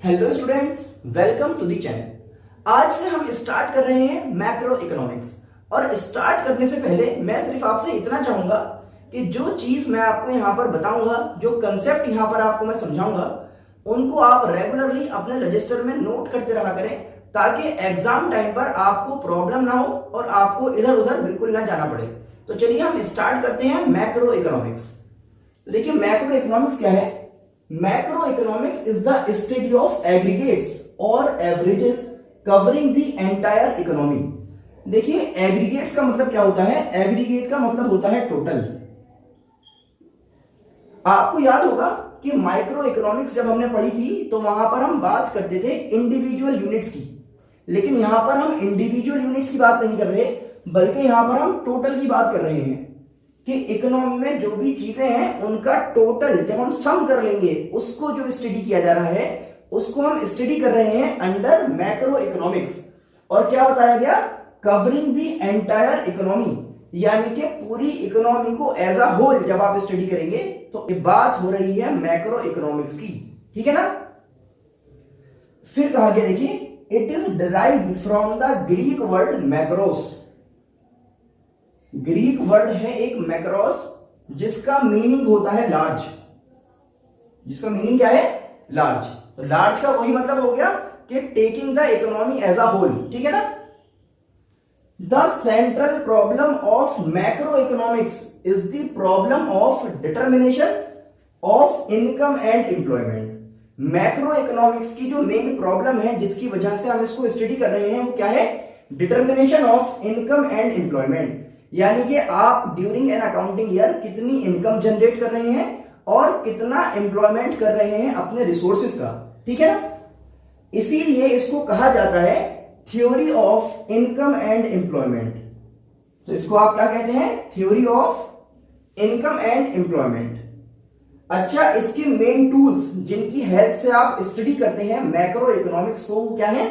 Hello students, welcome to the channel. आज से हम स्टार्ट कर रहे हैं मैक्रो इकोनॉमिक्स। और स्टार्ट करने से पहले मैं सिर्फ आपसे इतना चाहूंगा कि जो चीज मैं आपको यहाँ पर बताऊंगा, जो कंसेप्ट यहाँ पर आपको मैं समझाऊंगा, उनको आप रेगुलरली अपने रजिस्टर में नोट करते रहा करें, ताकि एग्जाम टाइम पर आपको प्रॉब्लम ना हो और आपको इधर उधर बिल्कुल ना जाना पड़े। तो चलिए हम स्टार्ट करते हैं मैक्रो इकोनॉमिक्स। तो देखिए, मैक्रो इकोनॉमिक्स क्या है? Macroeconomics is the study of aggregates or averages covering the entire economy। देखिए, एग्रीगेट्स का मतलब क्या होता है? एग्रीगेट का मतलब होता है टोटल। आपको याद होगा कि माइक्रो इकोनॉमिक्स जब हमने पढ़ी थी तो वहां पर हम बात करते थे इंडिविजुअल यूनिट्स की, लेकिन यहां पर हम इंडिविजुअल यूनिट्स की बात नहीं कर रहे, बल्कि यहां पर हम टोटल की बात कर रहे हैं कि इकोनॉमी में जो भी चीजें हैं उनका टोटल जब हम सम कर लेंगे, उसको जो स्टडी किया जा रहा है उसको हम स्टडी कर रहे हैं अंडर मैक्रो इकोनॉमिक्स। और क्या बताया गया? कवरिंग द एंटायर इकोनॉमी, यानी कि पूरी इकोनॉमी को एज अ होल जब आप स्टडी करेंगे तो ये बात हो रही है मैक्रो इकोनॉमिक्स की। ठीक है ना? फिर कहा गया, देखिए, it is derived from the Greek word macros. Greek word है एक मैक्रोस, जिसका मीनिंग होता है लार्ज। जिसका मीनिंग क्या है? लार्ज। तो लार्ज का वही मतलब हो गया कि taking the economy as a whole. ठीक है ना? The central problem of macro economics is the problem of determination of income and employment. Macro economics की जो मेन प्रॉब्लम है, जिसकी वजह से हम इसको स्टडी कर रहे हैं, वो क्या है? Determination of income and employment. यानी कि आप ड्यूरिंग एन अकाउंटिंग ईयर कितनी इनकम जनरेट कर रहे हैं और कितना एम्प्लॉयमेंट कर रहे हैं अपने रिसोर्सेज का। ठीक है ना? इसीलिए इसको कहा जाता है theory of income and employment. तो इसको आप क्या कहते हैं? Theory of income and employment. अच्छा, इसके मेन टूल्स जिनकी हेल्प से आप स्टडी करते हैं मैक्रो इकोनॉमिक्स को, वो क्या है?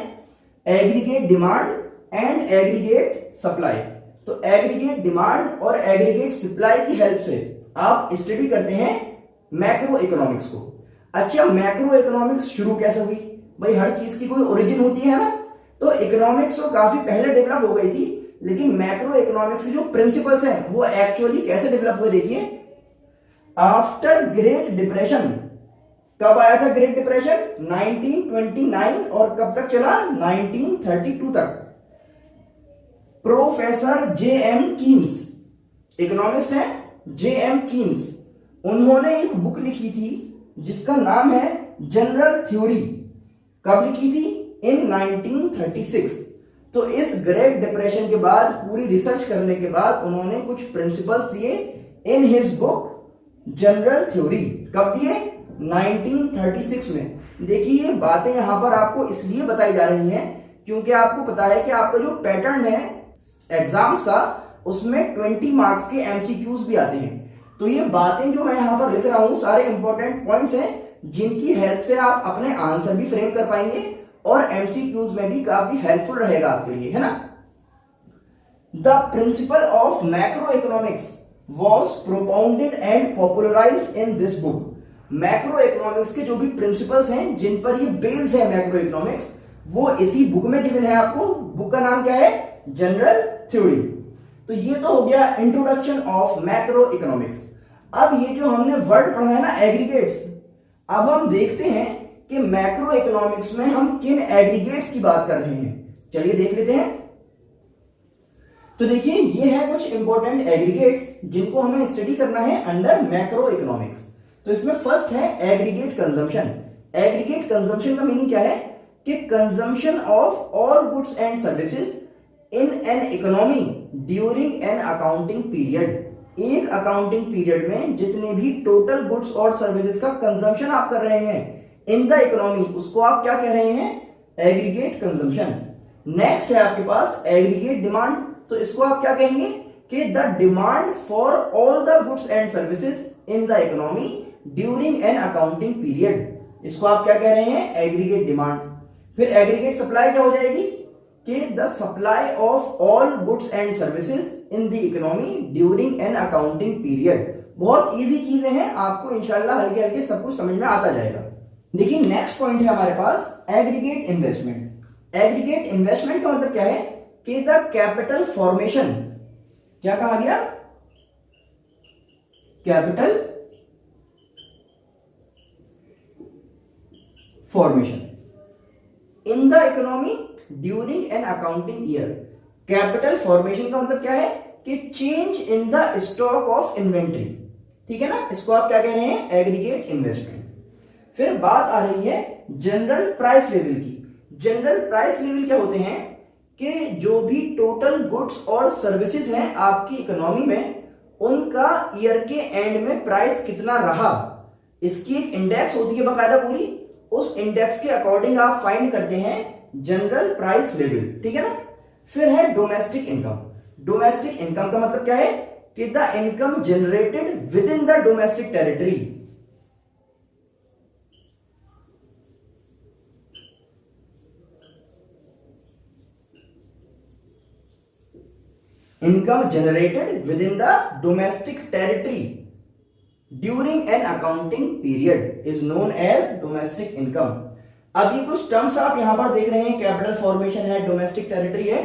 Aggregate demand and aggregate supply. तो एग्रीगेट डिमांड और एग्रीगेट सप्लाई की हेल्प से आप स्टडी करते हैं मैक्रो इकोनॉमिक्स को। अच्छा, मैक्रो इकोनॉमिक्स शुरू कैसे हुई? भाई, हर चीज की कोई ओरिजिन होती है ना। तो इकोनॉमिक्स तो काफी पहले डेवलप हो गई थी, लेकिन मैक्रो इकोनॉमिक्स के जो प्रिंसिपल्स हैं वो एक्चुअली कैसे डेवलप हुए? देखिए, आफ्टर ग्रेट डिप्रेशन। कब आया था ग्रेट डिप्रेशन? 1929। और कब तक चला? 1932 तक। Professor J.M.. कीन्स, इकोनॉमिस्ट हैं जे.एम. कीन्स, उन्होंने एक बुक लिखी थी जिसका नाम है जनरल थ्योरी। कब लिखी थी? इन 1936। तो इस ग्रेट डिप्रेशन के बाद, पूरी रिसर्च करने के बाद, उन्होंने कुछ प्रिंसिपल्स दिए in his book general theory. कब दिए? 1936 में। देखिए, ये बातें यहां पर आपको इसलिए बताई जा रही हैं क्योंकि आपको पता है कि आपका जो पैटर्न है एग्जाम्स का, उसमें 20 मार्क्स के एमसीक्यूज भी आते हैं। तो ये बातें जो मैं यहां पर लिख रहा हूं, सारे इंपॉर्टेंट पॉइंट्स हैं जिनकी हेल्प से आप अपने आंसर भी फ्रेम कर पाएंगे और एमसीक्यूज में भी काफी हेल्पफुल रहेगा आपके लिए, है ना? The principle of macro economics was propounded and popularised in this book. Macro economics के जो भी प्रिंसिपल्स हैं जिन पर ये बेस्ड है मैक्रो इकोनॉमिक्स, वो इसी बुक में गिवन है आपको। बुक का नाम क्या है? General theory. तो ये तो हो गया इंट्रोडक्शन ऑफ मैक्रो इकोनॉमिक्स। अब ये जो हमने वर्ड पढ़ा है ना, एग्रीगेट्स, अब हम देखते हैं कि मैक्रो इकोनॉमिक्स में हम किन एग्रीगेट्स की बात कर रहे हैं। चलिए देख लेते हैं। तो देखिए, ये है कुछ इंपॉर्टेंट एग्रीगेट्स जिनको हमें स्टडी करना है अंडर मैक्रो इकोनॉमिक्स। तो इसमें फर्स्ट है एग्रीगेट कंजम्पशन। एग्रीगेट कंजम्पशन का मीनिंग क्या है? कि consumption of all goods and services in an economy during an accounting period. एक अकाउंटिंग पीरियड में जितने भी टोटल गुड्स और सर्विसेज का कंजम्पशन आप कर रहे हैं इन द इकोनॉमी, उसको आप क्या कह रहे हैं? Aggregate consumption. नेक्स्ट है आपके पास एग्रीगेट डिमांड। तो इसको आप क्या कहेंगे? कि the demand for all the goods and services in the economy during an accounting period. इसको आप क्या कह रहे हैं? Aggregate demand. फिर एग्रीगेट सप्लाई क्या हो जाएगी? कि the supply of all goods and services in the economy during an accounting period. बहुत इजी चीजें हैं, आपको इंशाल्लाह हल्के हल्के सब कुछ समझ में आता जाएगा। देखिए नेक्स्ट पॉइंट है हमारे पास एग्रीगेट इन्वेस्टमेंट। एग्रीगेट इन्वेस्टमेंट का मतलब क्या है कि द कैपिटल फॉर्मेशन, क्या कहा गया, capital formation in the economy during an accounting year. Capital formation का मतलब क्या है कि change in the stock of inventory, ठीक है ना, इसको आप क्या कह रहे हैं, एग्रीगेट इन्वेस्टमेंट। फिर बात आ रही है जनरल प्राइस लेवल की। जनरल प्राइस लेवल क्या होते हैं कि जो भी टोटल गुड्स और सर्विसेज हैं आपकी इकोनॉमी में, उनका ईयर के एंड में प्राइस कितना रहा, इसकी एक इंडेक्स होती है बकायदा पूरी, उस इंडेक्स के अकॉर्डिंग आप फाइंड करते हैं जनरल प्राइस लेवल, ठीक है ना। फिर है डोमेस्टिक इनकम। डोमेस्टिक इनकम का मतलब क्या है कि the income generated within the domestic territory. Income generated within the domestic territory during an accounting period is known as domestic income. अब ये कुछ टर्म्स आप यहां पर देख रहे हैं, कैपिटल फॉर्मेशन है, डोमेस्टिक टेरिटरी है,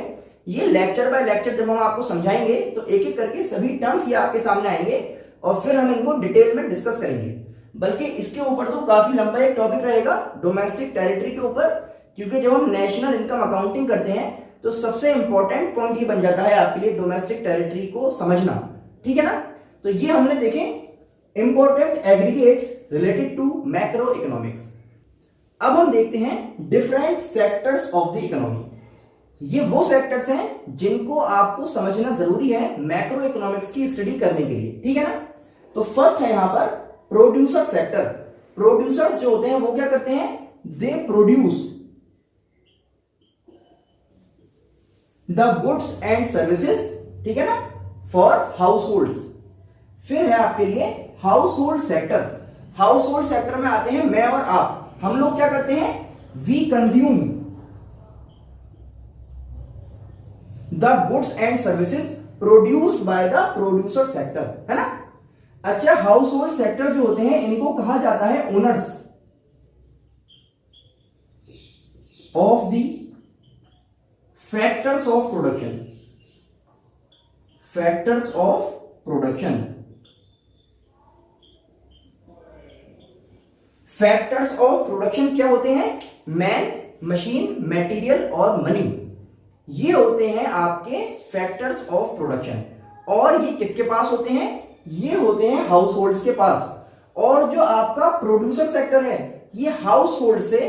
ये लेक्चर बाय लेक्चर जब हम आपको समझाएंगे तो एक एक करके सभी टर्म्स ये आपके सामने आएंगे और फिर हम इनको डिटेल में डिस्कस करेंगे। बल्कि इसके ऊपर तो काफी लंबा एक टॉपिक रहेगा डोमेस्टिक टेरिटरी के ऊपर, क्योंकि जब हम नेशनल इनकम अकाउंटिंग करते हैं तो सबसे इंपॉर्टेंट पॉइंट ये बन जाता है आपके लिए डिडोमेस्टिक टेरिटरी को समझना, ठीक है ना। तो ये हमने देखे important aggregates related to macro economics. अब हम देखते हैं different sectors of the economy. ये वो सेक्टर्स हैं जिनको आपको समझना जरूरी है मैक्रो इकोनॉमिक्स की स्टडी करने के लिए, ठीक है ना। तो फर्स्ट है यहां पर प्रोड्यूसर सेक्टर। प्रोड्यूसर्स जो होते हैं वो क्या करते हैं, they produce the goods and services, ठीक है ना, फॉर हाउस होल्ड्स। फिर है आपके लिए house hold sector. House hold sector में आते हैं मैं और आप, हम लोग क्या करते हैं, we consume the goods and services produced by the producer sector, है ना। अच्छा, हाउस होल्ड सेक्टर जो होते हैं इनको कहा जाता है owners of the factors of production. Factors of production, factors of production क्या होते हैं, मैन, मशीन, मटेरियल और मनी, ये होते हैं आपके फैक्टर्स ऑफ प्रोडक्शन। और ये किसके पास होते हैं, ये होते हैं हाउस होल्ड्स के पास। और जो आपका प्रोड्यूसर सेक्टर है ये हाउस होल्ड से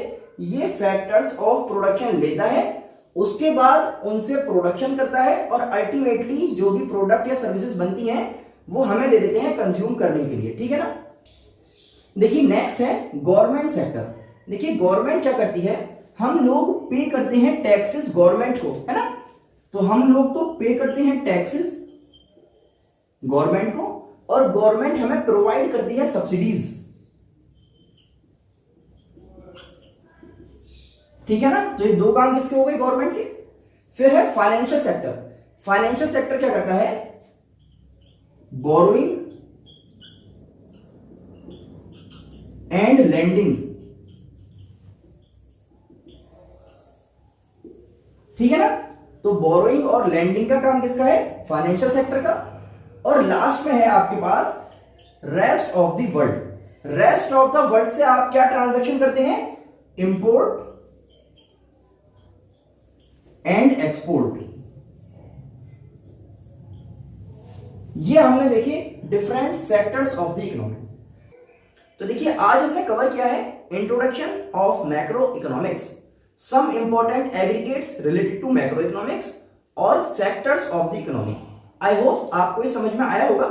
ये फैक्टर्स ऑफ प्रोडक्शन लेता है, उसके बाद उनसे प्रोडक्शन करता है और अल्टीमेटली जो भी प्रोडक्ट या सर्विसेज बनती हैं वो हमें दे देते हैं कंज्यूम करने के लिए, ठीक है ना। देखिए नेक्स्ट है गवर्नमेंट सेक्टर। देखिए गवर्नमेंट क्या करती है, हम लोग पे करते हैं टैक्सेस गवर्नमेंट को, है ना। तो हम लोग तो पे करते हैं टैक्सेस गवर्नमेंट को और गवर्नमेंट हमें प्रोवाइड करती है सब्सिडीज, ठीक है ना। तो ये दो काम किसके हो गए, गवर्नमेंट के। फिर है फाइनेंशियल सेक्टर। फाइनेंशियल सेक्टर क्या करता है, बोरोइंग एंड लेंडिंग, ठीक है ना। तो बोरोइंग और लेंडिंग का काम किसका है, फाइनेंशियल सेक्टर का। और लास्ट में है आपके पास rest of the world. Rest of the world से आप क्या ट्रांजैक्शन करते हैं, इंपोर्ट एंड एक्सपोर्ट। ये हमने देखे different sectors of the economy. तो देखिए आज हमने कवर किया है introduction of macro economics, some important aggregates related to macro economics और sectors of the economy. I hope आपको ये समझ में आया होगा।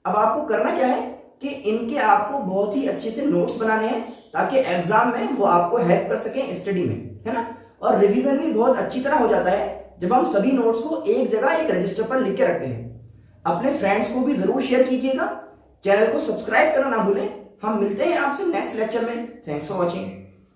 अब आपको करना क्या है कि इनके आपको बहुत ही अच्छे से नोट्स बनाने हैं ताकि एग्जाम में वो आपको हेल्प कर सकें स्टडी में, है ना। और रिवीजन भी बहुत अच्छी तरह हो जाता है जब हम सभी नोट्स को एक जगह एक रजिस्टर पर लिख के रखते हैं। अपने फ्रेंड्स को भी जरूर शेयर कीजिएगा, चैनल को सब्सक्राइब करना ना भूलें। हम मिलते हैं आपसे नेक्स्ट लेक्चर में। Thanks for watching.